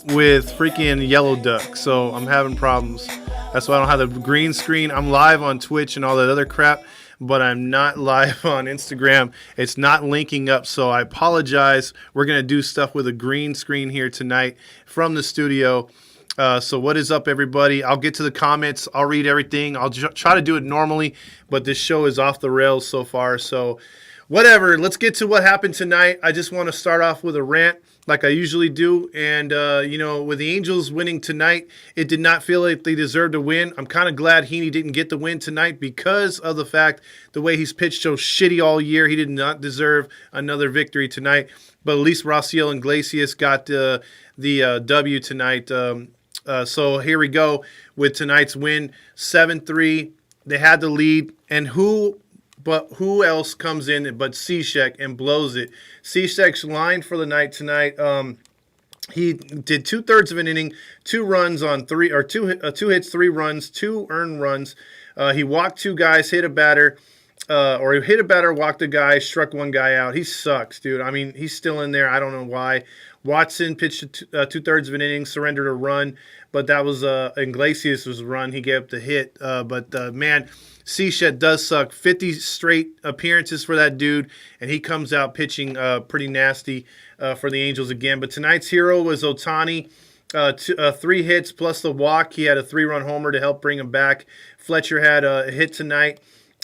with freaking yellow duck, so I'm having problems. That's why I don't have the green screen. I'm live on Twitch and all that other crap, but I'm not live on Instagram. It's not linking up, so I apologize. We're going to do stuff with a green screen here tonight from the studio. So what is up, everybody? I'll get to the comments. I'll read everything. I'll try to do it normally, but this show is off the rails so far, so whatever. Let's get to what happened tonight. I just want to start off with a rant like I usually do. And, with the Angels winning tonight, it did not feel like they deserved to win. I'm kind of glad Heaney didn't get the win tonight because of the fact the way he's pitched so shitty all year. He did not deserve another victory tonight. But at least Raciel Iglesias got the W tonight. So here we go with tonight's win, 7-3. They had the lead. And who else comes in but Cishek and blows it? Cishek's line for the night tonight. He did 2/3 of an inning, 2 runs on 3 or 2 hits, 3 runs, 2 earned runs. He walked 2 guys, hit a batter, walked a guy, struck 1 guy out. He sucks, dude. I mean, he's still in there. I don't know why. Watson pitched 2/3 of an inning, surrendered a run, but that was Iglesias' run. He gave up the hit, man. Cishek does suck. 50 straight appearances for that dude, and he comes out pitching pretty nasty for the Angels again. But tonight's hero was Ohtani. 3 hits plus the walk. He had a 3-run homer to help bring him back. Fletcher had a hit tonight.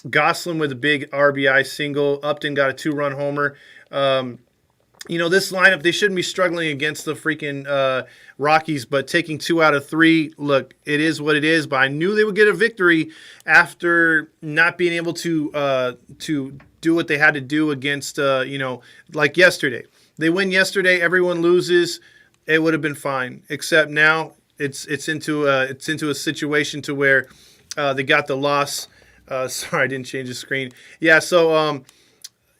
Gosselin with a big RBI single. Upton got a 2-run homer. This lineup, they shouldn't be struggling against the freaking Rockies, but taking 2 out of 3, look, it is what it is. But I knew they would get a victory after not being able to do what they had to do against, like yesterday. They win yesterday, everyone loses. It would have been fine, except now it's into a situation to where they got the loss. Sorry, I didn't change the screen. Yeah, so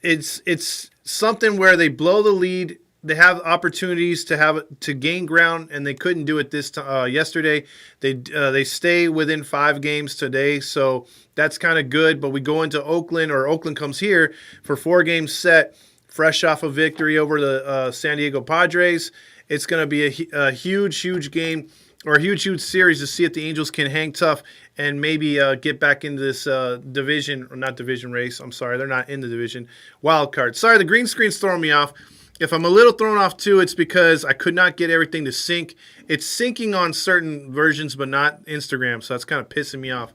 it's something where they blow the lead. They have opportunities to gain ground, and they couldn't do it yesterday. They stay within 5 games today, so that's kind of good. But we go into Oakland, or Oakland comes here for 4 games set, fresh off a victory over the San Diego Padres. It's going to be a huge game, or a huge series to see if the Angels can hang tough and maybe get back into this division, or not division race. I'm sorry, they're not in the division. Wild card. Sorry, the green screen's throwing me off. If I'm a little thrown off too, it's because I could not get everything to sync. It's syncing on certain versions, but not Instagram, so that's kind of pissing me off.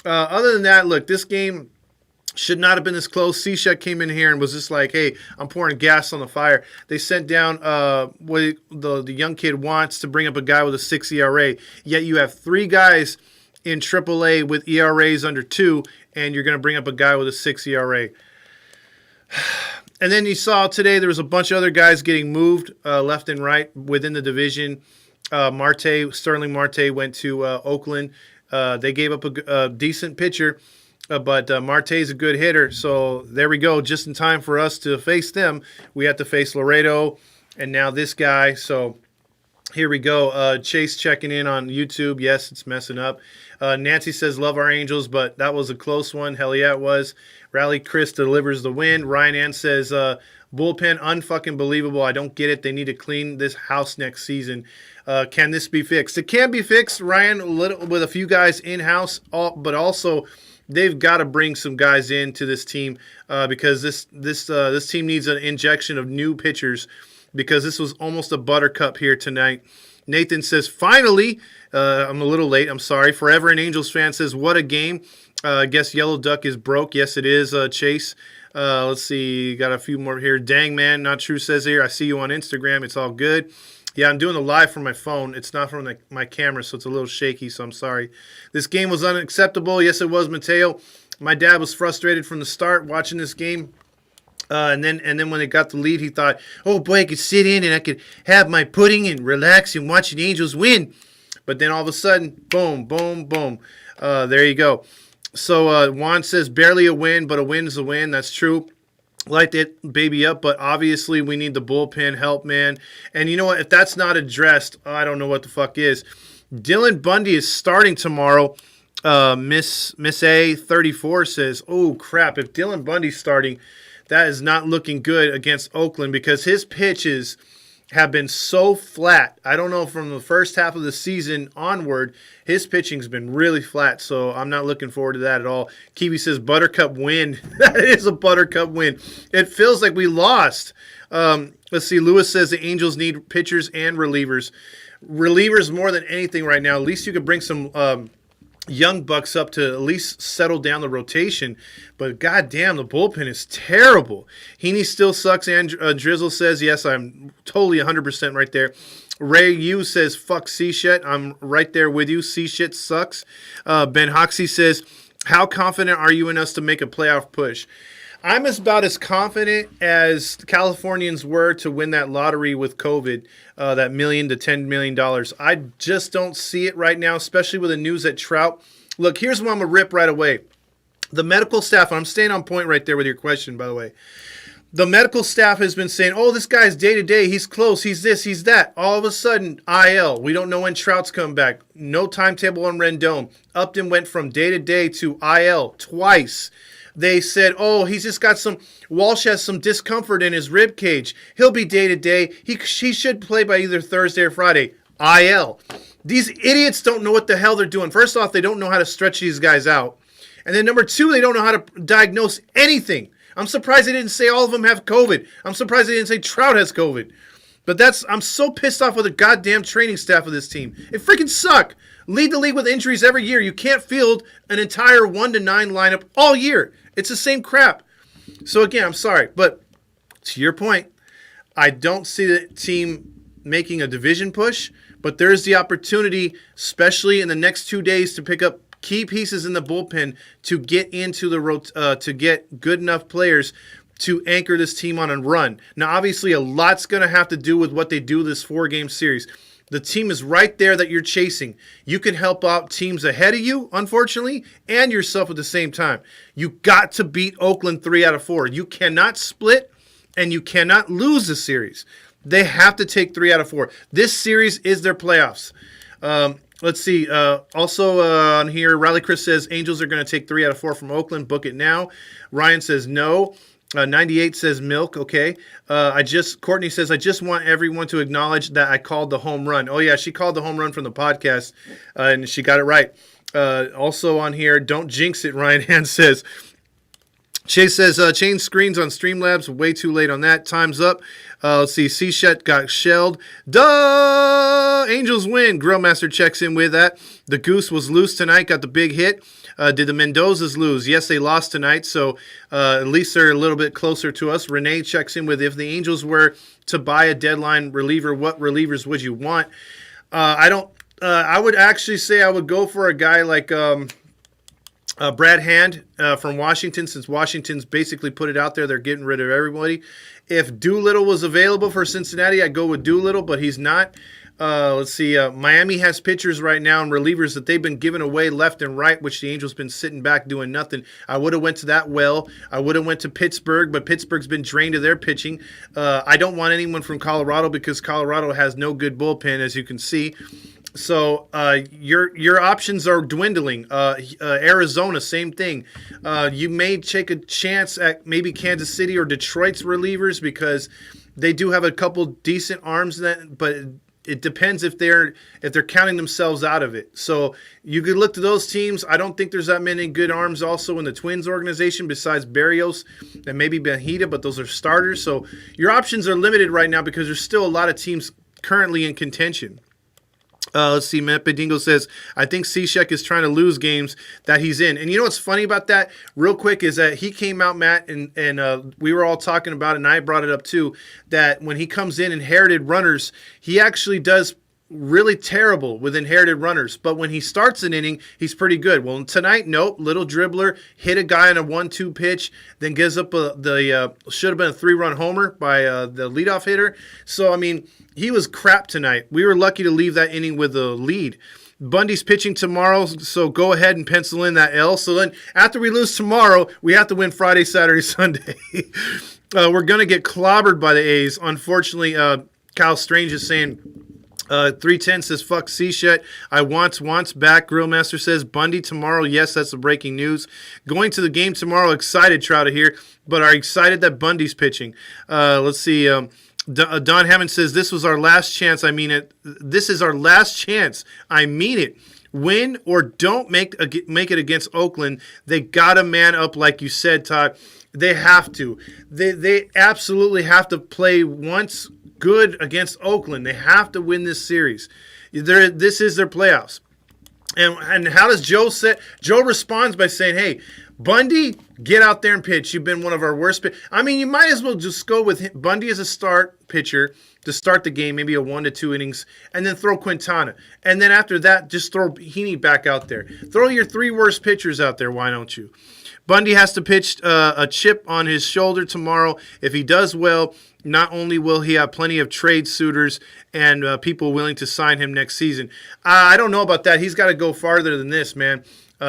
Other than that, look, this game should not have been this close. Cishek came in here and was just like, hey, I'm pouring gas on the fire. They sent down what the young kid wants to bring up a guy with a 6 ERA, yet you have 3 guys in AAA with ERAs under 2, and you're going to bring up a guy with a 6 ERA. And then you saw today there was a bunch of other guys getting moved left and right within the division. Sterling Marte went to Oakland. They gave up a decent pitcher, but Marte's a good hitter. So there we go. Just in time for us to face them, we have to face Laredo and now this guy. So here we go. Chase checking in on YouTube. Yes, it's messing up. Nancy says, love our Angels, but that was a close one. Hell yeah, it was. Rally Chris delivers the win. Ryan Ann says, bullpen, unfucking believable. I don't get it. They need to clean this house next season. Can this be fixed? It can be fixed, Ryan, with a few guys in-house, but also they've got to bring some guys into this team because this team needs an injection of new pitchers, because this was almost a buttercup here tonight. Nathan says, finally, I'm a little late. I'm sorry. Forever an Angels fan says, what a game. I guess Yellow Duck is broke. Yes, it is, Chase. Let's see. Got a few more here. Dang, man. Not true says here. I see you on Instagram. It's all good. Yeah, I'm doing the live from my phone. It's not from my camera, so it's a little shaky, so I'm sorry. This game was unacceptable. Yes, it was, Mateo. My dad was frustrated from the start watching this game. And then when they got the lead, he thought, oh, boy, I could sit in and I could have my pudding and relax and watch the Angels win. But then all of a sudden, boom, boom, boom. There you go. So Juan says, barely a win, but a win's a win. That's true. Light that baby up, but obviously we need the bullpen help, man. And you know what? If that's not addressed, I don't know what the fuck is. Dylan Bundy is starting tomorrow. Miss A 34 says, oh, crap. If Dylan Bundy's starting, that is not looking good against Oakland, because his pitches have been so flat. I don't know, from the first half of the season onward, his pitching's been really flat, so I'm not looking forward to that at all. Kiwi says, Buttercup win. That is a Buttercup win. It feels like we lost. Let's see. Lewis says the Angels need pitchers and relievers. Relievers more than anything right now. At least you could bring some young bucks up to at least settle down the rotation. But goddamn, the bullpen is terrible. Heaney still sucks. And Drizzle says, yes, I'm totally 100% right there. Ray Yu says, fuck C-Shit. I'm right there with you. C-Shit sucks. Ben Hoxie says, how confident are you in us to make a playoff push? I'm about as confident as Californians were to win that lottery with COVID, that $1 million to $10 million. I just don't see it right now, especially with the news that Trout. Look, here's what I'm going to rip right away. The medical staff, and I'm staying on point right there with your question, by the way. The medical staff has been saying, oh, this guy's day-to-day. He's close. He's this. He's that. All of a sudden, IL. We don't know when Trout's come back. No timetable on Rendon. Upton went from day-to-day to IL twice. They said, oh, he's just got Walsh has some discomfort in his rib cage. He'll be day-to-day. He should play by either Thursday or Friday. IL. These idiots don't know what the hell they're doing. First off, they don't know how to stretch these guys out. And then number two, they don't know how to diagnose anything. I'm surprised they didn't say all of them have COVID. I'm surprised they didn't say Trout has COVID. But I'm so pissed off with the goddamn training staff of this team. It freaking suck. Lead the league with injuries every year. You can't field an entire 1 to 9 lineup all year. It's the same crap. So again, I'm sorry. But to your point, I don't see the team making a division push. But there's the opportunity, especially in the next 2 days, to pick up key pieces in the bullpen to get into to get good enough players to anchor this team on a run. Now, obviously, a lot's going to have to do with what they do this 4-game series. The team is right there that you're chasing. You can help out teams ahead of you, unfortunately, and yourself at the same time. You got to beat Oakland 3 out of 4. You cannot split, and you cannot lose the series. They have to take 3 out of 4. This series is their playoffs. Let's see. Also on here, Riley Chris says Angels are going to take 3 out of 4 from Oakland. Book it now. Ryan says no. 98 says milk. Okay. Courtney says, I just want everyone to acknowledge that I called the home run. Oh yeah, she called the home run from the podcast, and she got it right. Also on here, don't jinx it. Ryan Hand says. Chase says, change screens on Streamlabs. Way too late on that. Time's up. Let's see. C-Shet got shelled. Duh! Angels win. Grillmaster checks in with that. The Goose was loose tonight. Got the big hit. Did the Mendozas lose? Yes, they lost tonight. So at least they're a little bit closer to us. Renee checks in with, if the Angels were to buy a deadline reliever, what relievers would you want? I would actually say I would go for a guy like Brad Hand from Washington, since Washington's basically put it out there. They're getting rid of everybody. If Doolittle was available for Cincinnati, I'd go with Doolittle, but he's not. Let's see. Miami has pitchers right now and relievers that they've been giving away left and right, which the Angels been sitting back doing nothing. I would have went to that well. I would have went to Pittsburgh, but Pittsburgh's been drained of their pitching. I don't want anyone from Colorado because Colorado has no good bullpen, as you can see. So your options are dwindling. Arizona, same thing. You may take a chance at maybe Kansas City or Detroit's relievers because they do have a couple decent arms, but it depends if they're counting themselves out of it. So you could look to those teams. I don't think there's that many good arms also in the Twins organization besides Barrios and maybe Benjita, but those are starters. So your options are limited right now because there's still a lot of teams currently in contention. Let's see. Matt Bedingo says, I think Cishek is trying to lose games that he's in. And you know what's funny about that, real quick, is that he came out, Matt, and we were all talking about it, and I brought it up too, that when he comes in inherited runners, he actually does really terrible with inherited runners. But when he starts an inning, he's pretty good. Well, tonight, nope, little dribbler, hit a guy on a 1-2 pitch, then gives up should have been a 3-run homer by the leadoff hitter. So, I mean, he was crap tonight. We were lucky to leave that inning with a lead. Bundy's pitching tomorrow, so go ahead and pencil in that L. So then after we lose tomorrow, we have to win Friday, Saturday, Sunday. We're going to get clobbered by the A's. Unfortunately, Kyle Strange is saying 310 says, fuck C-Shet. I wants back. Grillmaster says, Bundy tomorrow. Yes, that's the breaking news. Going to the game tomorrow. Excited, Trout, here, but are excited that Bundy's pitching. Let's see. Don Hammond says, this was our last chance. I mean it. This is our last chance. I mean it. Win or don't make it against Oakland. They got to man up, like you said, Todd. They have to. They absolutely have to play once good against Oakland. They have to win this series. This is their playoffs. And how does Joe say? Joe responds by saying, hey, Bundy, get out there and pitch. You've been one of our worst pitchers. I mean, you might as well just go with Bundy as a start pitcher to start the game, maybe a 1 to 2 innings, and then throw Quintana. And then after that, just throw Heaney back out there. Throw your 3 worst pitchers out there. Why don't you? Bundy has to pitch a chip on his shoulder tomorrow. If he does well, not only will he have plenty of trade suitors and people willing to sign him next season. I don't know about that. He's got to go farther than this, man.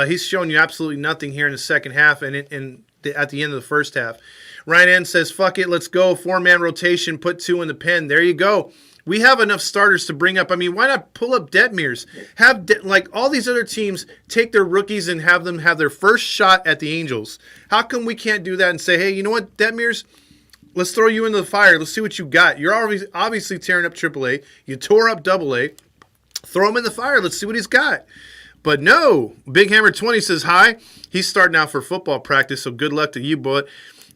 He's shown you absolutely nothing here in the second half and at the end of the first half. Ryan N says, fuck it, let's go. 4-man rotation, put 2 in the pen. There you go. We have enough starters to bring up. I mean, why not pull up Detmers? Like all these other teams take their rookies and have them have their first shot at the Angels. How come we can't do that and say, hey, you know what, Detmers, let's throw you into the fire. Let's see what you got. You're obviously tearing up AAA. You tore up AA. Throw him in the fire. Let's see what he's got. But no, Big Hammer 20 says hi. He's starting out for football practice, so good luck to you, bud.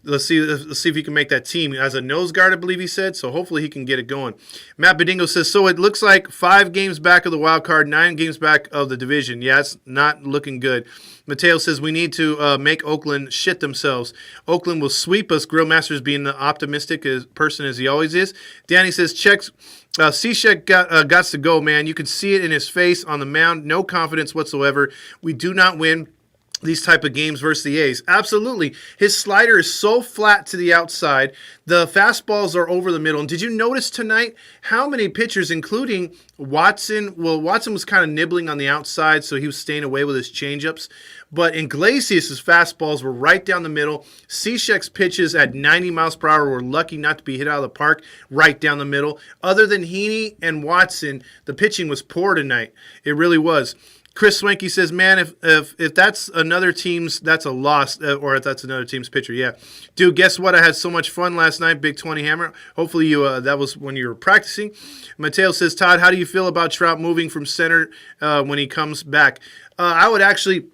Let's see if he can make that team. As a nose guard, I believe he said, so hopefully he can get it going. Matt Bedingo says, so it looks like 5 games back of the wild card, 9 games back of the division. Yeah, it's not looking good. Mateo says, we need to make Oakland shit themselves. Oakland will sweep us, Grillmaster's being the optimistic person as he always is. Danny says, Cishek got to go, man. You can see it in his face on the mound. No confidence whatsoever. We do not win these type of games versus the A's. Absolutely. His slider is so flat to the outside. The fastballs are over the middle. And did you notice tonight how many pitchers, including Watson? Well, Watson was kind of nibbling on the outside, so he was staying away with his changeups. But Iglesias' fastballs were right down the middle. Cishek's pitches at 90 miles per hour were lucky not to be hit out of the park, right down the middle. Other than Heaney and Watson, the pitching was poor tonight. It really was. Chris Swanky says, man, if that's another team's, that's a loss, or if that's another team's pitcher, yeah. Dude, guess what? I had so much fun last night, Big 20 Hammer. Hopefully that was when you were practicing. Mateo says, Todd, how do you feel about Trout moving from center when he comes back? I would actually...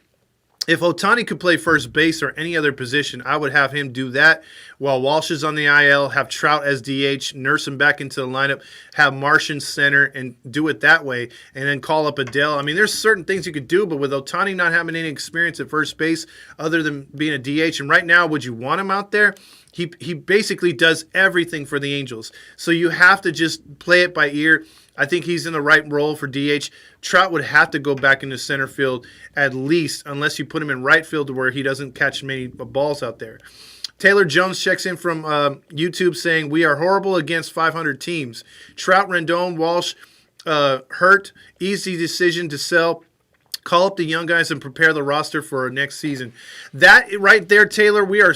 If Ohtani could play first base or any other position, I would have him do that while Walsh is on the IL, have Trout as DH, nurse him back into the lineup, have Martian center, and do it that way, and then call up Adele. I mean, there's certain things you could do, but with Ohtani not having any experience at first base other than being a DH, and right now, would you want him out there? He basically does everything for the Angels. So you have to just play it by ear. I think he's in the right role for DH. Trout would have to go back into center field at least, unless you put him in right field where he doesn't catch many balls out there. Taylor Jones checks in from YouTube saying, we are horrible against 500 teams. Trout, Rendon, Walsh, hurt. Easy decision to sell. Call up the young guys and prepare the roster for next season. That right there, Taylor, we are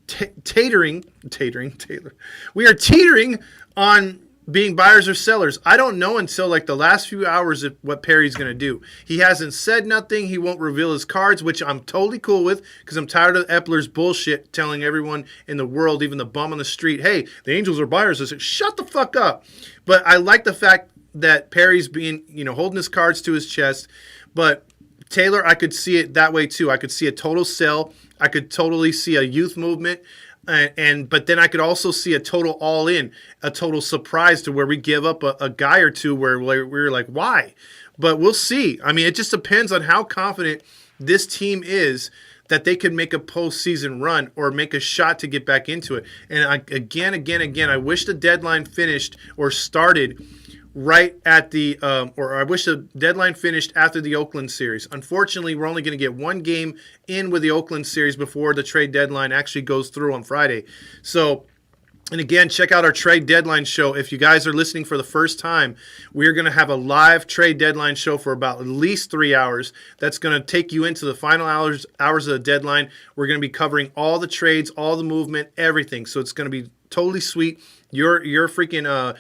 teetering on being buyers or sellers. I don't know until like the last few hours of what Perry's going to do. He hasn't said nothing. He won't reveal his cards, which I'm totally cool with because I'm tired of Epler's bullshit telling everyone in the world, even the bum on the street, hey, the Angels are buyers. I said, shut the fuck up. But I like the fact that Perry's being, holding his cards to his chest. But Taylor, I could see it that way too. I could see a total sell. I could totally see a youth movement. But then I could also see a total all-in, a total surprise to where we give up a guy or two where we're like, why? But we'll see. I mean, it just depends on how confident this team is that they could make a postseason run or make a shot to get back into it. And again, I wish the deadline finished or started right at I wish the deadline finished after the Oakland series. Unfortunately, we're only going to get one game in with the Oakland series before the trade deadline actually goes through on Friday. So, and again, check out our trade deadline show. If you guys are listening for the first time, we're going to have a live trade deadline show for about at least 3 hours. That's going to take you into the final hours of the deadline. We're going to be covering all the trades, all the movement, everything. So it's going to be totally sweet. Your freaking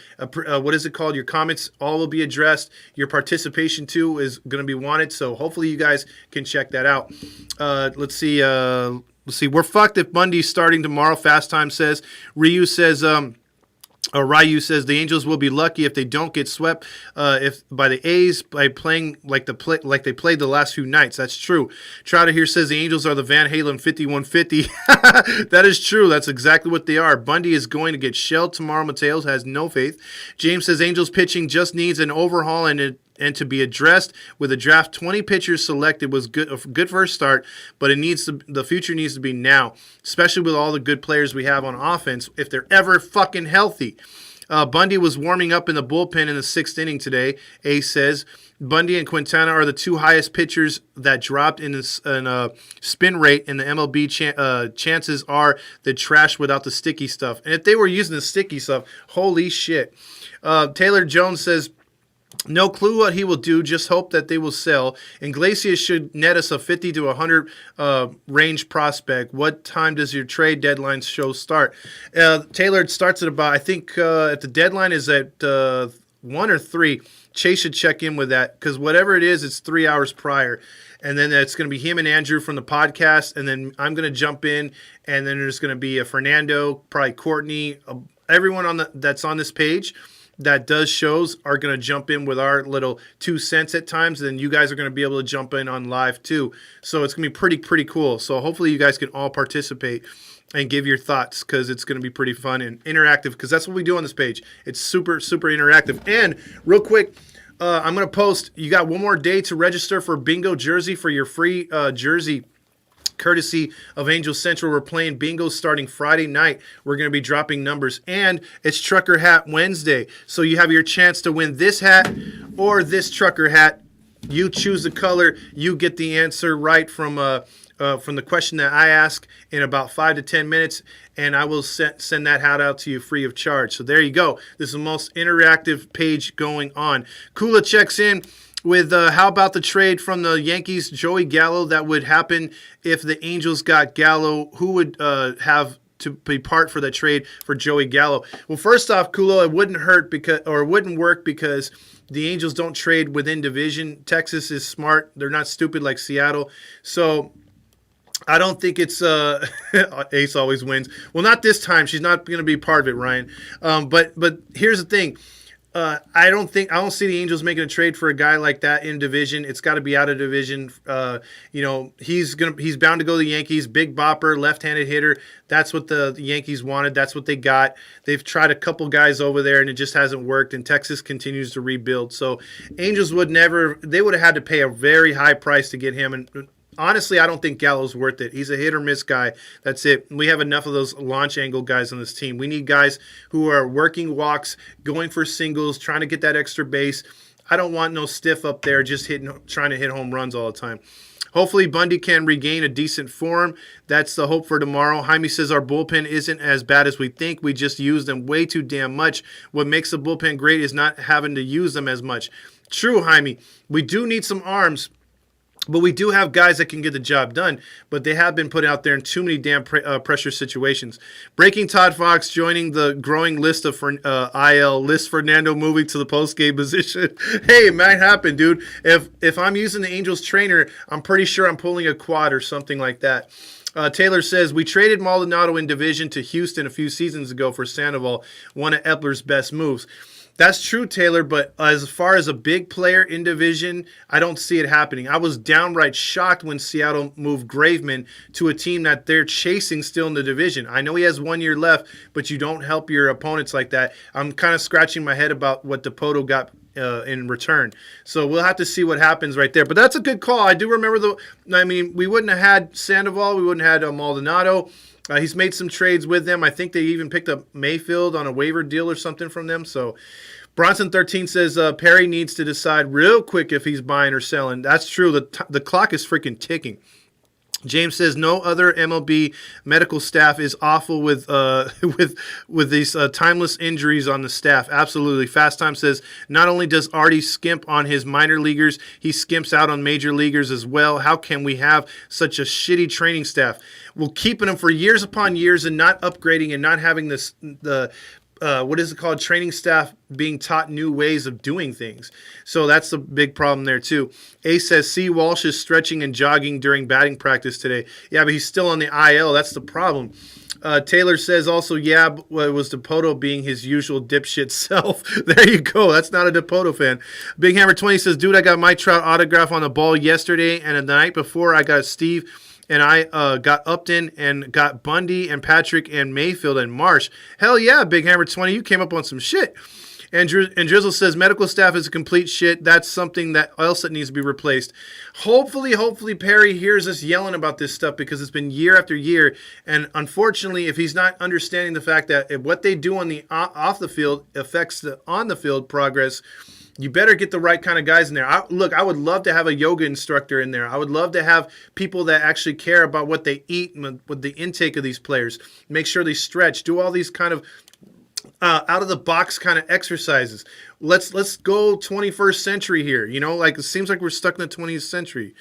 what is it called? Your comments all will be addressed. Your participation too is going to be wanted. So hopefully you guys can check that out. Let's see. We're fucked if Bundy's starting tomorrow. Fast Time says. Ryu says. Ryu says the Angels will be lucky if they don't get swept if by the A's by playing like they played the last few nights. That's true. Trouter here says the Angels are the Van Halen 5150. That is true. That's exactly what they are. Bundy is going to get shelled tomorrow. Mateos has no faith. James says Angels pitching just needs an overhaul and to be addressed with a draft. 20 pitchers selected was good, a good first start, but the future needs to be now, especially with all the good players we have on offense, if they're ever fucking healthy. Bundy was warming up in the bullpen in the 6th inning today, Ace says. Bundy and Quintana are the two highest pitchers that dropped in spin rate in the MLB. Chances are they're trash without the sticky stuff. And if they were using the sticky stuff, holy shit. Taylor Jones says, no clue what he will do. Just hope that they will sell. Iglesias should net us a 50 to 100 range prospect. What time does your trade deadline show start? Taylor, it starts at about, I think at the deadline is at 1 or 3. Chase should check in with that because whatever it is, it's 3 hours prior. And then it's going to be him and Andrew from the podcast. And then I'm going to jump in. And then there's going to be a Fernando, probably Courtney, everyone that's on this page that does shows are going to jump in with our little 2 cents at times. And then you guys are going to be able to jump in on live too. So it's going to be pretty cool. So hopefully you guys can all participate and give your thoughts because it's going to be pretty fun and interactive because that's what we do on this page. It's super interactive. And real quick, I'm going to post, you got one more day to register for Bingo Jersey for your free jersey courtesy of Angel Central. We're playing bingo starting Friday night. We're going to be dropping numbers. And it's Trucker Hat Wednesday. So you have your chance to win this hat or this trucker hat. You choose the color. You get the answer right from the question that I ask in about 5 to 10 minutes. And I will send that hat out to you free of charge. So there you go. This is the most interactive page going on. Kula checks in with how about the trade from the Yankees, Joey Gallo, that would happen if the Angels got Gallo? Who would have to be part for that trade for Joey Gallo? Well, first off, Kulo, it wouldn't work because the Angels don't trade within division. Texas is smart. They're not stupid like Seattle. So I don't think it's Ace always wins. Well, not this time. She's not going to be part of it, Ryan. But here's the thing. I don't see the Angels making a trade for a guy like that in division. It's got to be out of division. He's bound to go to the Yankees. Big bopper, left-handed hitter. That's what the Yankees wanted. That's what they got. They've tried a couple guys over there, and it just hasn't worked. And Texas continues to rebuild. So Angels would have had to pay a very high price to get him. And honestly, I don't think Gallo's worth it. He's a hit or miss guy. That's it. We have enough of those launch angle guys on this team. We need guys who are working walks, going for singles, trying to get that extra base. I don't want no stiff up there just trying to hit home runs all the time. Hopefully Bundy can regain a decent form. That's the hope for tomorrow. Jaime says our bullpen isn't as bad as we think. We just use them way too damn much. What makes the bullpen great is not having to use them as much. True, Jaime. We do need some arms. But we do have guys that can get the job done, but they have been put out there in too many damn pressure situations. Breaking ToddFox joining the growing list of IL list Fernando moving to the post-game position. Hey, it might happen, dude. If I'm using the Angels trainer, I'm pretty sure I'm pulling a quad or something like that. Taylor says, we traded Maldonado in division to Houston a few seasons ago for Sandoval, one of Epler's best moves. That's true, Taylor, but as far as a big player in division, I don't see it happening. I was downright shocked when Seattle moved Graveman to a team that they're chasing still in the division. I know he has 1 year left, but you don't help your opponents like that. I'm kind of scratching my head about what Dipoto got in return. So we'll have to see what happens right there. But that's a good call. I do remember we wouldn't have had Sandoval. We wouldn't have had Maldonado. He's made some trades with them. I think they even picked up Mayfield on a waiver deal or something from them. So Bronson13 says Perry needs to decide real quick if he's buying or selling. That's true. The clock is freaking ticking. James says no other MLB medical staff is awful with these timeless injuries on the staff. Absolutely. Fast Time says not only does Artie skimp on his minor leaguers, he skimps out on major leaguers as well. How can we have such a shitty training staff? Well, keeping them for years upon years and not upgrading and not having what is it called? Training staff being taught new ways of doing things. So that's the big problem there too. Ace says, C. Walsh is stretching and jogging during batting practice today. Yeah, but he's still on the IL. That's the problem. Taylor says also, yeah, it was Dipoto being his usual dipshit self. There you go. That's not a Dipoto fan. Big Hammer 20 says, dude, I got Mike Trout autograph on the ball yesterday, and the night before I got Steve, and I got Upton and got Bundy and Patrick and Mayfield and Marsh. Hell yeah, Big Hammer 20, you came up on some shit. And Drizzle says, medical staff is a complete shit. That's something that else that needs to be replaced. Hopefully Perry hears us yelling about this stuff because it's been year after year. And unfortunately, if he's not understanding the fact that if what they do on the off the field affects the on the field progress, you better get the right kind of guys in there. I would love to have a yoga instructor in there. I would love to have people that actually care about what they eat and with the intake of these players. Make sure they stretch, do all these kind of out of the box kind of exercises. Let's go 21st century here. You know, like it seems like we're stuck in the 20th century.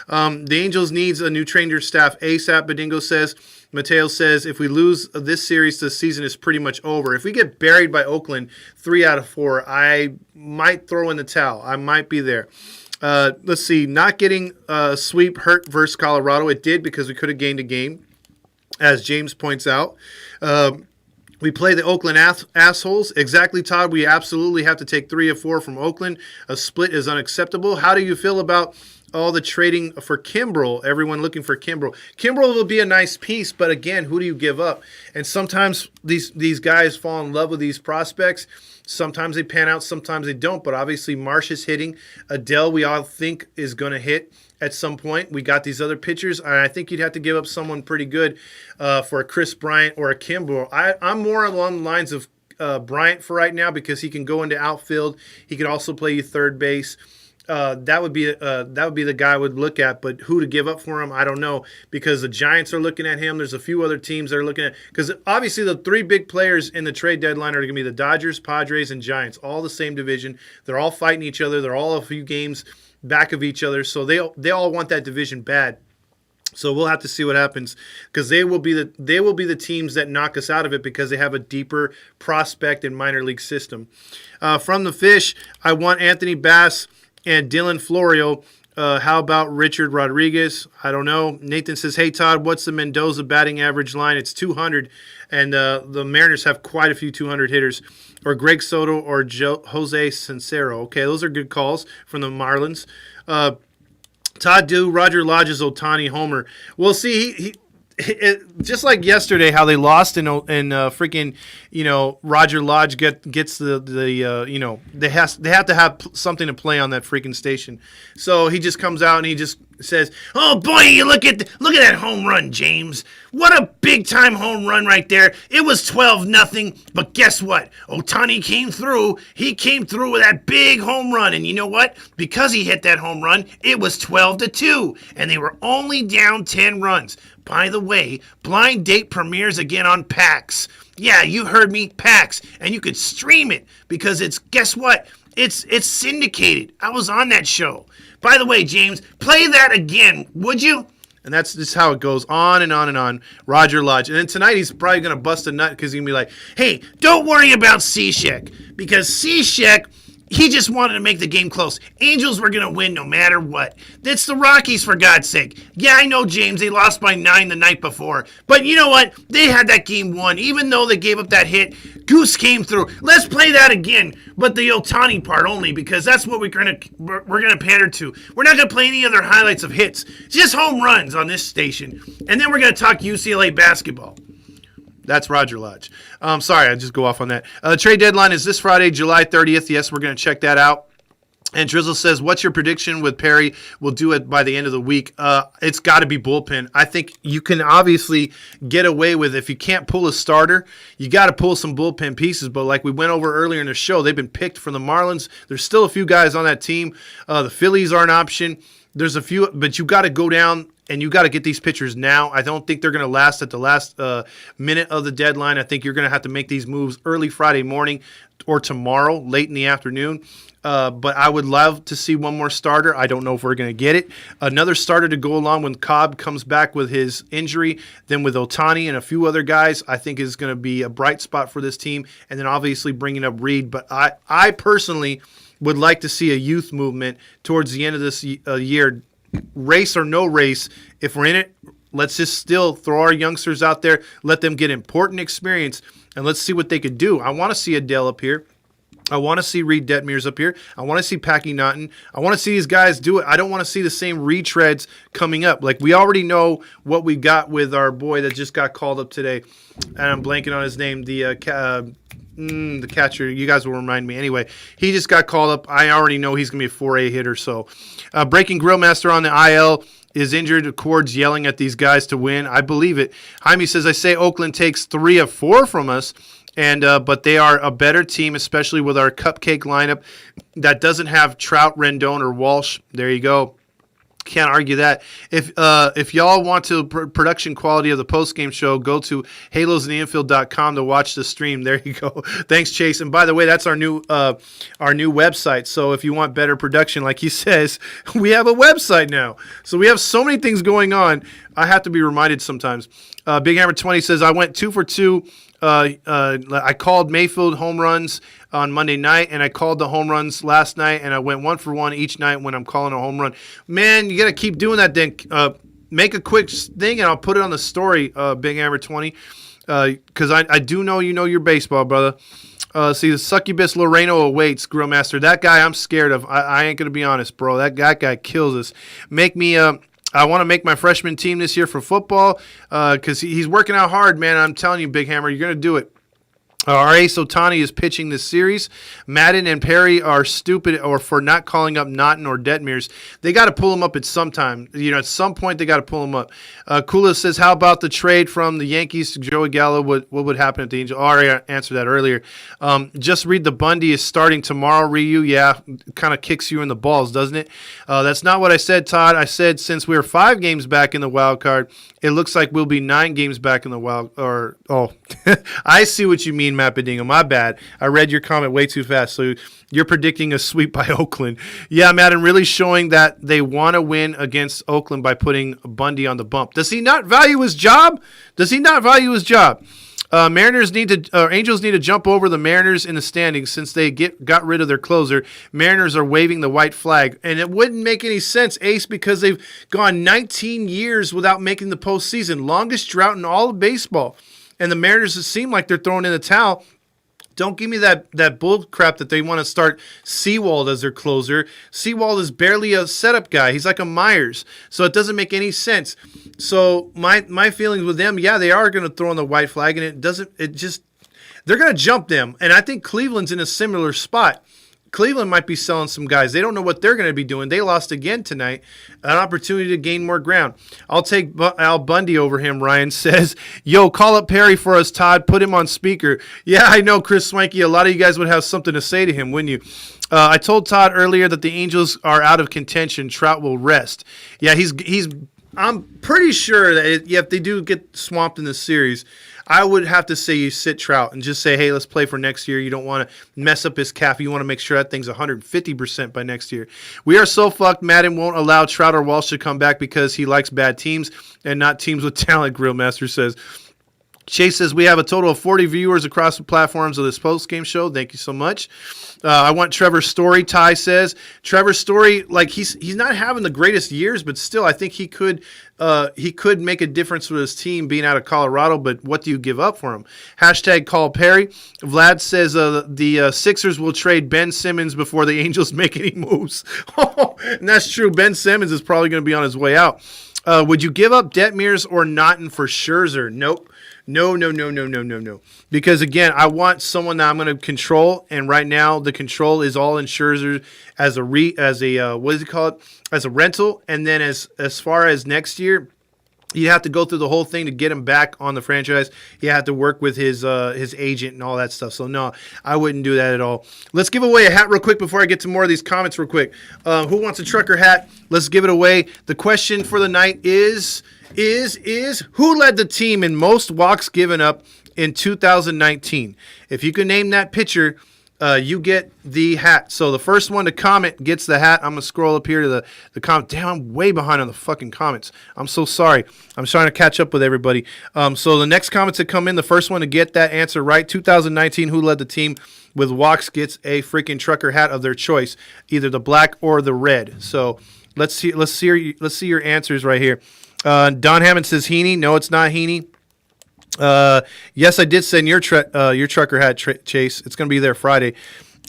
The Angels needs a new trainer staff ASAP. Badingo says. Mateo says if we lose this series, the season is pretty much over. If we get buried by Oakland 3 out of 4, I might throw in the towel. I might be there. Let's see. Not getting a sweep hurt versus Colorado. It did because we could have gained a game, as James points out. We play the Oakland assholes. Exactly, Todd. We absolutely have to take 3 of 4 from Oakland. A split is unacceptable. How do you feel about all the trading for Kimbrel? Everyone looking for Kimbrel. Kimbrel will be a nice piece, but again, who do you give up? And sometimes these guys fall in love with these prospects. Sometimes they pan out, sometimes they don't. But obviously, Marsh is hitting. Adele, we all think, is going to hit at some point. We got these other pitchers, and I think you'd have to give up someone pretty good for a Chris Bryant or a Kimbrel. I'm more along the lines of Bryant for right now because he can go into outfield. He could also play you third base. That would be the guy I would look at, but who to give up for him, I don't know, because the Giants are looking at him. There's a few other teams that are looking at, because obviously the 3 big players in the trade deadline are going to be the Dodgers, Padres, and Giants, all the same division. They're all fighting each other. They're all a few games back of each other, so they all want that division bad. So we'll have to see what happens, because they will be the teams that knock us out of it because they have a deeper prospect and minor league system. From the Fish, I want Anthony Bass and Dylan Florio. How about Richard Rodriguez? I don't know. Nathan says, hey, Todd, what's the Mendoza batting average line? It's 200, and the Mariners have quite a few 200 hitters. Or Greg Soto or Jose Sincero. Okay, those are good calls from the Marlins. Todd do Roger Lodge's Ohtani homer. Well, see, just like yesterday, how they lost in freaking, Roger Lodge gets the they have to have something to play on that freaking station. So he just comes out and he just says, "Oh boy, you look at that home run, James. What a big time home run right there. It was 12-0, but guess what? Ohtani came through. He came through with that big home run, and you know what? Because he hit that home run, it was 12-2, and they were only down 10 runs." By the way, Blind Date premieres again on PAX. Yeah, you heard me, PAX, and you could stream it because guess what? It's syndicated. I was on that show. By the way, James, play that again, would you? And that's just how it goes on and on and on. Roger Lodge. And then tonight he's probably going to bust a nut because he's going to be like, hey, don't worry about Cishek, because Cishek, he just wanted to make the game close. Angels were going to win no matter what. That's the Rockies, for God's sake. Yeah, I know, James, they lost by 9 the night before. But you know what? They had that game won. Even though they gave up that hit, Goose came through. Let's play that again, but the Ohtani part only, because that's what we're gonna pander to. We're not going to play any other highlights of hits. Just home runs on this station. And then we're going to talk UCLA basketball. That's Roger Lodge. Sorry, I just go off on that. Trade deadline is this Friday, July 30th. Yes, we're going to check that out. And Drizzle says, what's your prediction with Perry? We'll do it by the end of the week. It's got to be bullpen. I think you can obviously get away with, if you can't pull a starter, you got to pull some bullpen pieces. But like we went over earlier in the show, they've been picked from the Marlins. There's still a few guys on that team. The Phillies are an option. There's a few, but you got to go down and you got to get these pitchers now. I don't think they're going to last at the last minute of the deadline. I think you're going to have to make these moves early Friday morning or tomorrow, late in the afternoon. But I would love to see one more starter. I don't know if we're going to get it. Another starter to go along when Cobb comes back with his injury. Then with Ohtani and a few other guys, I think is going to be a bright spot for this team. And then obviously bringing up Reed. But I personally would like to see a youth movement towards the end of this year. Race or no race, if we're in it, Let's just still throw our youngsters out there, let them get important experience, and let's see what they could do. I want to see Adele up here. I want to see Reed Detmers up here. I want to see Packy Naughton. I want to see these guys do it. I don't want to see the same retreads coming up. Like, we already know what we got with our boy that just got called up today, and I'm blanking on his name, the catcher. You guys will remind me. Anyway, he just got called up. I already know he's going to be a 4A hitter. So, Breaking Grillmaster on the IL is injured. Cord's yelling at these guys to win. I believe it. Jaime says, I say Oakland takes 3 of 4 from us. And but they are a better team, especially with our cupcake lineup that doesn't have Trout, Rendon, or Walsh. There you go. Can't argue that. If y'all want to production quality of the post-game show, go to halosandtheinfield.com to watch the stream. There you go. Thanks, Chase. And by the way, that's our new website. So if you want better production, like he says, we have a website now. So we have so many things going on. I have to be reminded sometimes. Big Hammer 20 says, I went 2 for 2. I called Mayfield home runs on Monday night, and I called the home runs last night, and I went 1 for 1 each night when I'm calling a home run. Man, you got to keep doing that then. Make a quick thing, and I'll put it on the story, Big Hammer 20, because I do know you know your baseball, brother. See, the succubus Loreno awaits, Grillmaster. That guy I'm scared of. I ain't going to be honest, bro. That guy kills us. Make me I want to make my freshman team this year for football because he's working out hard, man. I'm telling you, Big Hammer, you're going to do it. R.A. Sotani is pitching this series. Madden and Perry are stupid or for not calling up Naughton or Detmers. They got to pull him up at some time. At some point they got to pull him up. Kula says, how about the trade from the Yankees to Joey Gallo? What would happen at the Angels? Already answered that earlier. Just read the Bundy is starting tomorrow, Ryu. Yeah, kind of kicks you in the balls, doesn't it? That's not what I said, Todd. I said since we're 5 games back in the wild card, it looks like we'll be 9 games back in the wild. I see what you mean, Matt Bedingo. My bad. I read your comment way too fast. So you're predicting a sweep by Oakland. Yeah, Matt, and really showing that they want to win against Oakland by putting Bundy on the bump. Does he not value his job? Angels need to jump over the Mariners in the standings since they got rid of their closer. Mariners are waving the white flag. And it wouldn't make any sense, Ace, because they've gone 19 years without making the postseason. Longest drought in all of baseball. And the Mariners seem like they're throwing in the towel. Don't give me that bull crap that they want to start Sewald as their closer. Sewald is barely a setup guy. He's like a Myers. So it doesn't make any sense. So my feelings with them, yeah, they are going to throw in the white flag, and they're going to jump them. And I think Cleveland's in a similar spot. Cleveland might be selling some guys. They don't know what they're going to be doing. They lost again tonight. An opportunity to gain more ground. I'll take Al Bundy over him, Ryan says. Yo, call up Perry for us, Todd. Put him on speaker. Yeah, I know, Chris Swanky. A lot of you guys would have something to say to him, wouldn't you? I told Todd earlier that the Angels are out of contention. Trout will rest. Yeah, I'm pretty sure that if they do get swamped in this series, I would have to say you sit Trout and just say, hey, let's play for next year. You don't want to mess up his calf. You want to make sure that thing's 150% by next year. We are so fucked. Madden won't allow Trout or Walsh to come back because he likes bad teams and not teams with talent, Grillmaster says. Chase says, we have a total of 40 viewers across the platforms of this post-game show. Thank you so much. I want Trevor Story, Ty says. Trevor Story, like he's not having the greatest years, but still I think he could make a difference with his team being out of Colorado, but what do you give up for him? Hashtag call Perry. Vlad says the Sixers will trade Ben Simmons before the Angels make any moves. And that's true. Ben Simmons is probably going to be on his way out. Would you give up Detmers or Naughton for Scherzer? Nope. No. Because, again, I want someone that I'm going to control, and right now the control is all in Scherzer as a what does he call it? As a rental, and then as far as next year, you have to go through the whole thing to get him back on the franchise. You have to work with his agent and all that stuff. So, no, I wouldn't do that at all. Let's give away a hat real quick before I get to more of these comments real quick. Who wants a trucker hat? Let's give it away. The question for the night is who led the team in most walks given up in 2019? If you can name that pitcher, you get the hat. So the first one to comment gets the hat. I'm going to scroll up here to the comment. Damn, I'm way behind on the fucking comments. I'm so sorry. I'm trying to catch up with everybody. So the next comments that come in, the first one to get that answer right, 2019, who led the team with walks gets a freaking trucker hat of their choice, either the black or the red. So let's see your answers right here. Don Hammond says Heaney. No, it's not Heaney. Yes, I did send your trucker hat, Chase. It's going to be there Friday.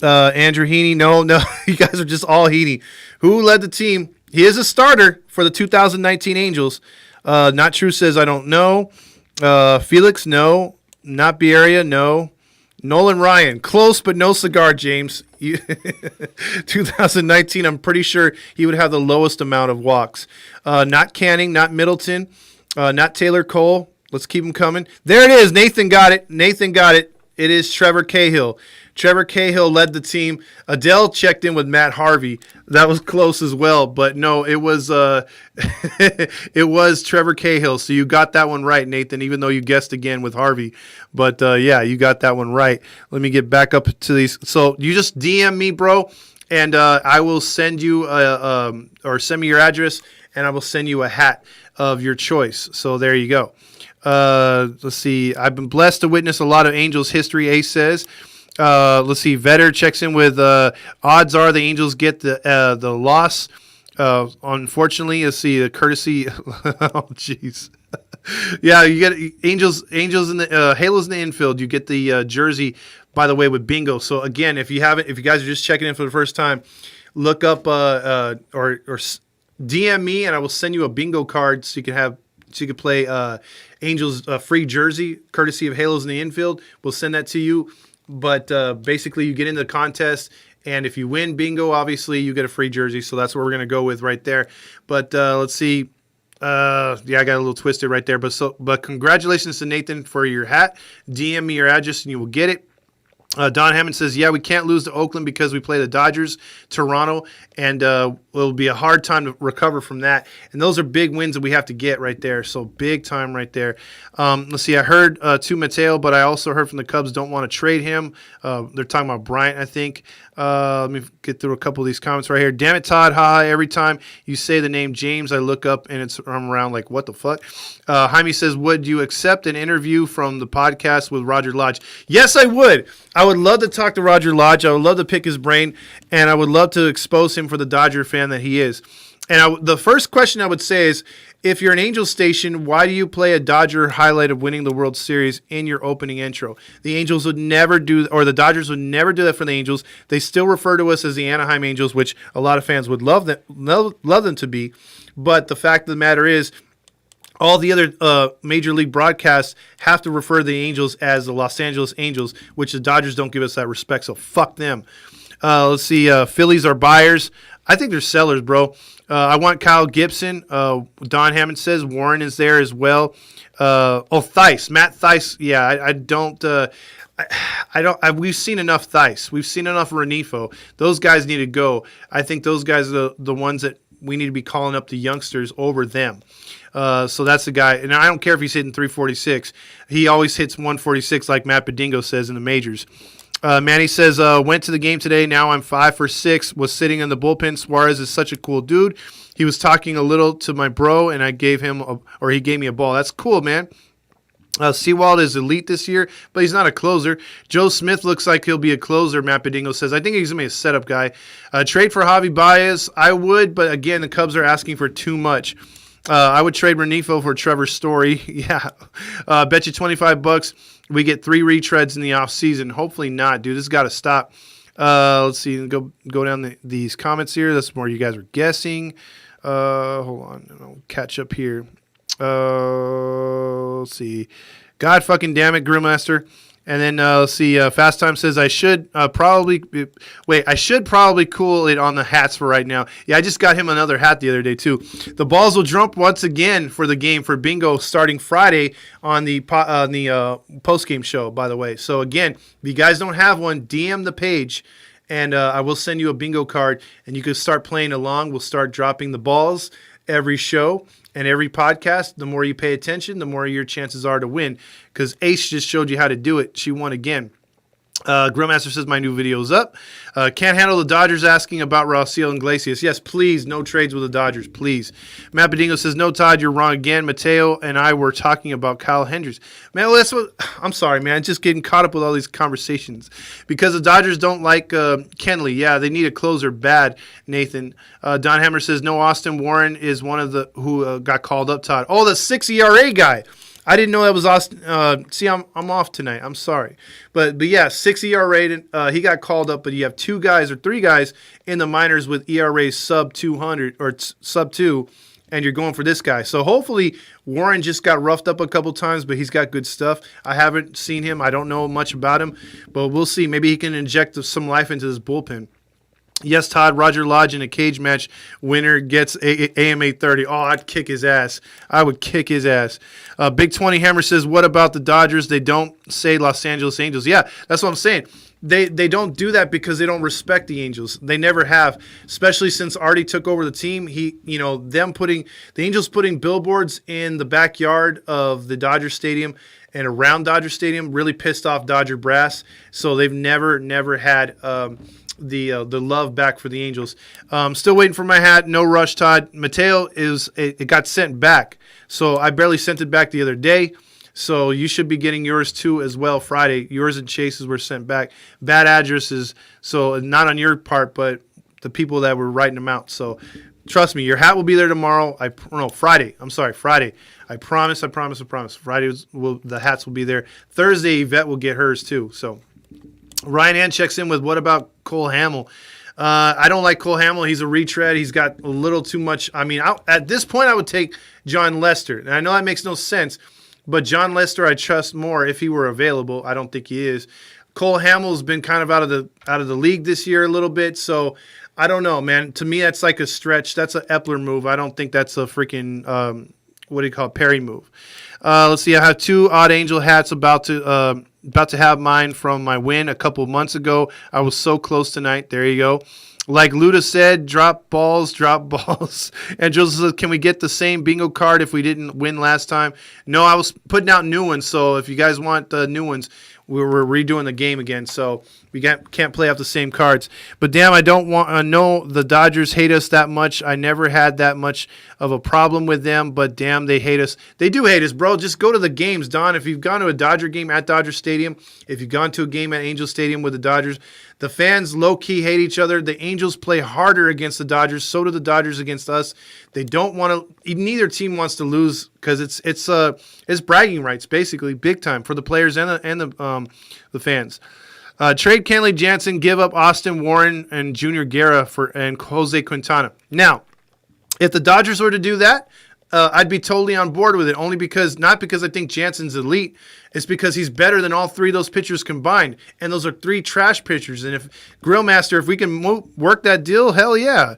Andrew Heaney. No, you guys are just all Heaney. Who led the team? He is a starter for the 2019 Angels. Not True says I don't know. Felix, no. Not Bieria, no. Nolan Ryan, close but no cigar, James. 2019, I'm pretty sure he would have the lowest amount of walks. Not Canning, not Middleton, not Taylor Cole. Let's keep him coming. There it is. Nathan got it. It is Trevor Cahill. Trevor Cahill led the team. Adele checked in with Matt Harvey. That was close as well, but no, it was it was Trevor Cahill. So you got that one right, Nathan, even though you guessed again with Harvey. But yeah, you got that one right. Let me get back up to these. So you just DM me, bro, and I will send you or send me your address, and I will send you a hat of your choice. So there you go. Let's see. I've been blessed to witness a lot of Angels history, Ace says. Let's see. Vetter checks in with odds are the Angels get the loss. Unfortunately, let's see. Courtesy. Oh, jeez. Yeah, you get Angels in the Halos in the infield. You get the jersey. By the way, with bingo. So again, if you guys are just checking in for the first time, look up or DM me, and I will send you a bingo card so you can play Angels free jersey courtesy of Halos in the infield. We'll send that to you. But basically, you get into the contest, and if you win bingo, obviously, you get a free jersey. So that's what we're going to go with right there. But let's see. Yeah, I got a little twisted right there. But congratulations to Nathan for your hat. DM me your address, and you will get it. Don Hammond says, yeah, we can't lose to Oakland because we play the Dodgers, Toronto, and it'll be a hard time to recover from that. And those are big wins that we have to get right there. So big time right there. Let's see. I heard to Mateo, but I also heard from the Cubs don't want to trade him. They're talking about Bryant, I think. Let me get through a couple of these comments right here. Damn it, Todd. Haha. Every time you say the name James, I look up and I'm around like, what the fuck? Jaime says, would you accept an interview from the podcast with Roger Lodge? Yes, I would. I would love to talk to Roger Lodge. I would love to pick his brain, and I would love to expose him for the Dodger fan that he is. And the first question I would say is, if you're an Angels station, why do you play a Dodger highlight of winning the World Series in your opening intro? The Angels would never do, or the Dodgers would never do that for the Angels. They still refer to us as the Anaheim Angels, which a lot of fans would love them to be. But the fact of the matter is, all the other major league broadcasts have to refer to the Angels as the Los Angeles Angels, which the Dodgers don't give us that respect, so fuck them. Let's see. Phillies are buyers. I think they're sellers, bro. I want Kyle Gibson. Don Hammond says Warren is there as well. Theis. Matt Theis. Yeah, I don't. We've seen enough Theis. We've seen enough Renifo. Those guys need to go. I think those guys are the ones that we need to be calling up the youngsters over them. So that's the guy. And I don't care if he's hitting 346. He always hits 146 like Matt Bedingo says in the majors. Manny says, went to the game today. Now I'm 5 for 6. Was sitting in the bullpen. Suarez is such a cool dude. He was talking a little to my bro, and he gave me a ball. That's cool, man. Sewald is elite this year, but he's not a closer. Joe Smith looks like he'll be a closer, Matt Bedingo says. I think he's going to be a setup guy. Trade for Javi Baez, I would, but again, the Cubs are asking for too much. I would trade Renifo for Trevor Story. Yeah. Bet you $25 we get 3 retreads in the offseason. Hopefully not, dude. This has got to stop. Let's see. Go down these comments here. That's more you guys are guessing. Hold on. I'll catch up here. Let's see. God fucking damn it, Grillmaster. And then let's see. Fast Time says I should probably cool it on the hats for right now. Yeah, I just got him another hat the other day too. The balls will jump once again for the game for bingo starting Friday on the post game show. By the way, so again, if you guys don't have one, DM the page, and I will send you a bingo card, and you can start playing along. We'll start dropping the balls every show. And every podcast, the more you pay attention, the more your chances are to win. Because Ace just showed you how to do it. She won again. Grillmaster says my new video's up. Can't handle the Dodgers asking about Raciel Iglesias. Yes, please, no trades with the Dodgers, please. Matt Bedingo says, no, Todd, you're wrong again. Mateo and I were talking about Kyle Hendricks. Man, well, that's what I'm sorry, man. Just getting caught up with all these conversations because the Dodgers don't like Kenley. Yeah, they need a closer bad, Nathan. Don Hammer says, no, Austin Warren is one of the who got called up, Todd. Oh, the 6 ERA guy. I didn't know that was Austin. See, I'm off tonight. I'm sorry. But yeah, 6 ERA. He got called up, but you have 2 guys or 3 guys in the minors with ERAs sub 200 or sub 2, and you're going for this guy. So hopefully Warren just got roughed up a couple times, but he's got good stuff. I haven't seen him. I don't know much about him, but we'll see. Maybe he can inject some life into this bullpen. Yes, Todd, Roger Lodge in a cage match winner gets AM 830. Oh, I'd kick his ass. I would kick his ass. Big 20 Hammer says, what about the Dodgers? They don't say Los Angeles Angels. Yeah, that's what I'm saying. They don't do that because they don't respect the Angels. They never have, especially since Artie took over the team. The Angels putting billboards in the backyard of the Dodger Stadium and around Dodger Stadium really pissed off Dodger brass. So they've never had the love back for the Angels. Still waiting for my hat. No rush, Todd. Mateo it got sent back, so I barely sent it back the other day. So you should be getting yours too as well Friday. Yours and Chase's were sent back. Bad addresses, so not on your part, but the people that were writing them out. So trust me, your hat will be there tomorrow. Friday. I'm sorry, Friday. I promise. Friday the hats will be there. Thursday, Yvette will get hers too. So. Ryan Ann checks in with, what about Cole Hamill? I don't like Cole Hamill. He's a retread. He's got a little too much. I mean, at this point, I would take John Lester. And I know that makes no sense, but John Lester I trust more if he were available. I don't think he is. Cole Hamill's been kind of out of the league this year a little bit, so I don't know, man. To me, that's like a stretch. That's an Epler move. I don't think that's a freaking Perry move. Let's see. I have 2 Odd Angel hats about to have mine from my win a couple months ago. I was so close tonight. There you go. Like Luda said, drop balls. And Joseph says, can we get the same bingo card if we didn't win last time? No, I was putting out new ones. So if you guys want the new ones, we're redoing the game again. So we can't play off the same cards. But damn, I don't want know the Dodgers hate us that much. I never had that much of a problem with them, but damn, they hate us. They do hate us, bro. Just go to the games, Don. If you've gone to a Dodger game at Dodger Stadium, if you've gone to a game at Angel Stadium with the Dodgers, the fans low-key hate each other. The Angels play harder against the Dodgers. So do the Dodgers against us. They don't want to – neither team wants to lose because it's bragging rights, basically, big time for the players and the fans. Trade Kenley Jansen, give up Austin Warren and Junior Guerra and Jose Quintana. Now, if the Dodgers were to do that, I'd be totally on board with it, not because I think Jansen's elite. It's because he's better than all 3 of those pitchers combined, and those are 3 trash pitchers. And if Grillmaster, if we can work that deal, hell yeah.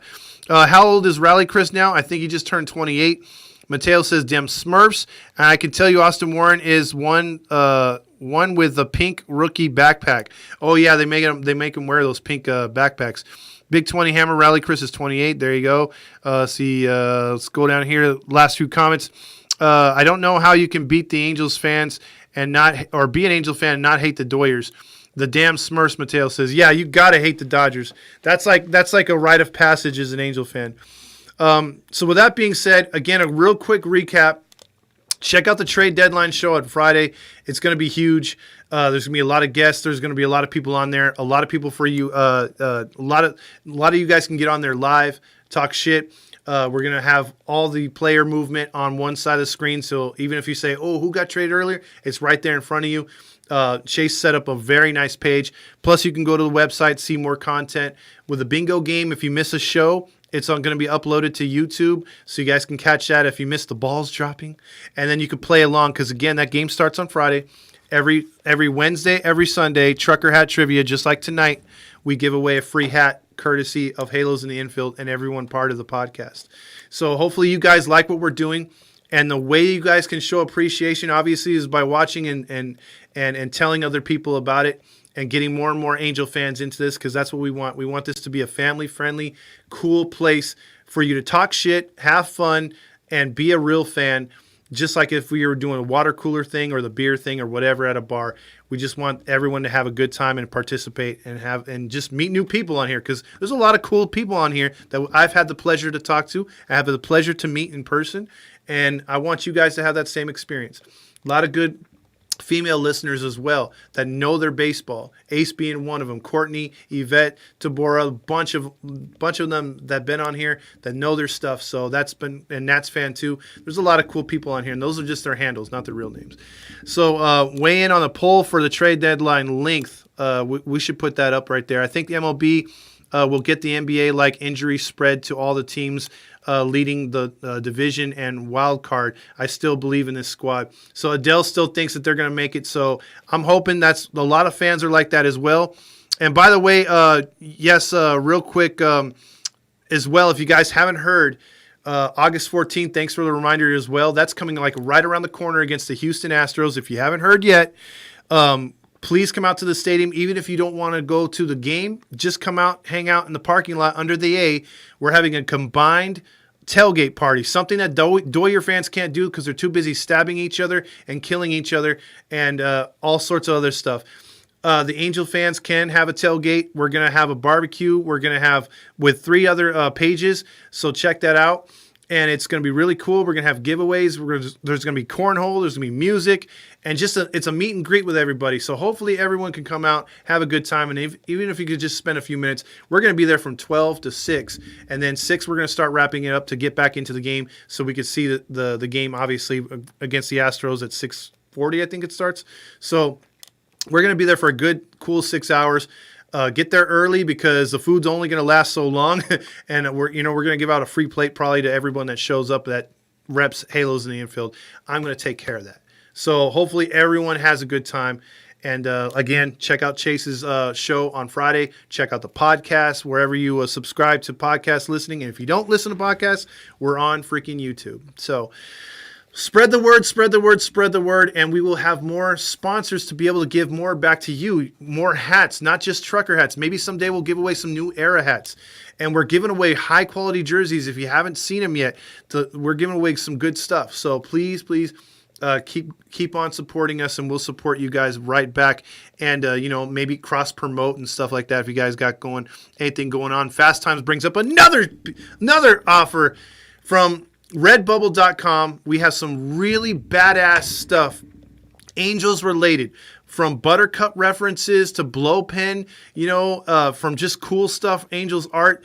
How old is Rally Chris now? I think he just turned 28. Mateo says, "Dem Smurfs," and I can tell you, Austin Warren is one with the pink rookie backpack. Oh yeah, they make him wear those pink backpacks. Big 20 Hammer Rally Chris is 28. There you go. Let's go down here. Last few comments. I don't know how you can beat the Angels fans and be an Angel fan and not hate the Doyers. The damn Smurfs, Mateo says. Yeah, you gotta hate the Dodgers. That's like a rite of passage as an Angel fan. So with that being said, again, a real quick recap. Check out the trade deadline show on Friday. It's going to be huge. There's going to be a lot of guests. There's going to be a lot of people on there. A lot of people for you. A lot of you guys can get on there live, talk shit. We're going to have all the player movement on one side of the screen. So even if you say, oh, who got traded earlier? It's right there in front of you. Chase set up a very nice page. Plus, you can go to the website, see more content. With the bingo game, if you miss a show, it's going to be uploaded to YouTube, so you guys can catch that if you missed the balls dropping. And then you can play along, because, again, that game starts on Friday. Every Wednesday, every Sunday, Trucker Hat Trivia, just like tonight, we give away a free hat courtesy of Halos in the Infield and everyone part of the podcast. So hopefully you guys like what we're doing. And the way you guys can show appreciation, obviously, is by watching and telling other people about it and getting more and more Angel fans into this, because that's what we want. We want this to be a family-friendly, cool place for you to talk shit, have fun, and be a real fan. just like if we were doing a water cooler thing or the beer thing or whatever at a bar. We just want everyone to have a good time and participate and just meet new people on here, because there's a lot of cool people on here that I've had the pleasure to talk to. I have the pleasure to meet in person, and I want you guys to have that same experience. A lot of good female listeners as well that know their baseball. Ace being one of them. Courtney, Yvette, Tabora, a bunch of them that been on here that know their stuff. So that's been, and Nat's fan too. There's a lot of cool people on here, and those are just their handles, not their real names. So weigh in on the poll for the trade deadline length. We should put that up right there. I think the MLB will get the NBA-like injury spread to all the teams leading the division and wild card. I still believe in this squad. So Adele still thinks that they're going to make it. So I'm hoping that's a lot of fans are like that as well. And by the way, yes, real quick as well, if you guys haven't heard, August 14th, thanks for the reminder as well. That's coming like right around the corner against the Houston Astros. If you haven't heard yet, please come out to the stadium. Even if you don't want to go to the game, just come out, hang out in the parking lot under the A. We're having a combined tailgate party, something that Doyer fans can't do because they're too busy stabbing each other and killing each other and all sorts of other stuff. The Angel fans can have a tailgate. We're going to have a barbecue. We're going to have with 3 other pages, so check that out. And it's going to be really cool. We're going to have giveaways. There's going to be cornhole. There's going to be music. And it's a meet and greet with everybody. So hopefully everyone can come out, have a good time. And even if you could just spend a few minutes, we're going to be there from 12 to 6. And then 6, we're going to start wrapping it up to get back into the game so we could see the game, obviously, against the Astros at 6:40, I think it starts. So we're going to be there for a good, cool 6 hours. Get there early because the food's only going to last so long, and we're going to give out a free plate probably to everyone that shows up that reps Halos in the infield. I'm going to take care of that. So hopefully everyone has a good time. And again, check out Chase's show on Friday. Check out the podcast wherever you subscribe to podcast listening. And if you don't listen to podcasts, we're on freaking YouTube. So spread the word, spread the word, spread the word, and we will have more sponsors to be able to give more back to you. More hats, not just trucker hats. Maybe someday we'll give away some new era hats. And we're giving away high-quality jerseys. If you haven't seen them yet, we're giving away some good stuff. So please keep on supporting us, and we'll support you guys right back. And, maybe cross-promote and stuff like that if you guys got anything going on. Fast Times brings up another offer from Redbubble.com. We have some really badass stuff, Angels related, from Buttercup references to blow pen, from just cool stuff. Angels art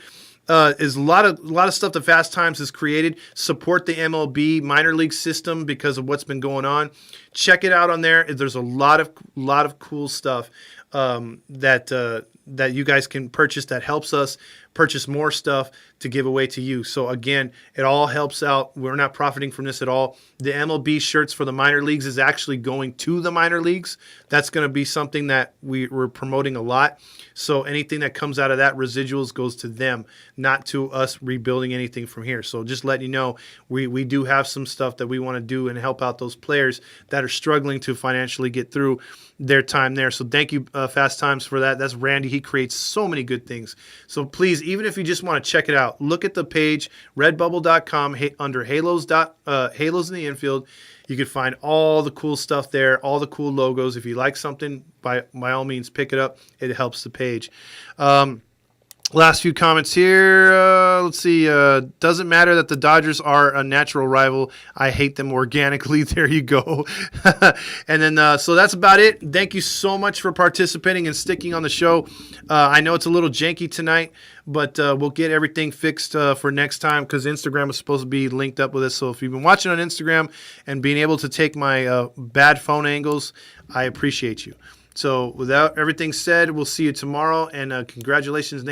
is a lot of stuff that Fast Times has created. Support the MLB minor league system because of what's been going on. Check it out on there. There's a lot of cool stuff that you guys can purchase that helps us purchase more stuff to give away to you. So again, it all helps out. We're not profiting from this at all. The MLB shirts for the minor leagues is actually going to the minor leagues. That's going to be something that we're promoting a lot. So anything that comes out of that residuals goes to them, not to us rebuilding anything from here. So just letting you know, we do have some stuff that we want to do and help out those players that are struggling to financially get through their time there. So thank you, Fast Times, for that. That's Randy. He creates so many good things. So please, even if you just want to check it out, look at the page, redbubble.com, under Halos in the Infield. You can find all the cool stuff there, all the cool logos. If you like something, by all means, pick it up. It helps the page. Last few comments here. Let's see. Doesn't matter that the Dodgers are a natural rival. I hate them organically. There you go. And then, so that's about it. Thank you so much for participating and sticking on the show. I know it's a little janky tonight, but we'll get everything fixed for next time because Instagram is supposed to be linked up with us. So if you've been watching on Instagram and being able to take my bad phone angles, I appreciate you. So without everything said, we'll see you tomorrow. And congratulations.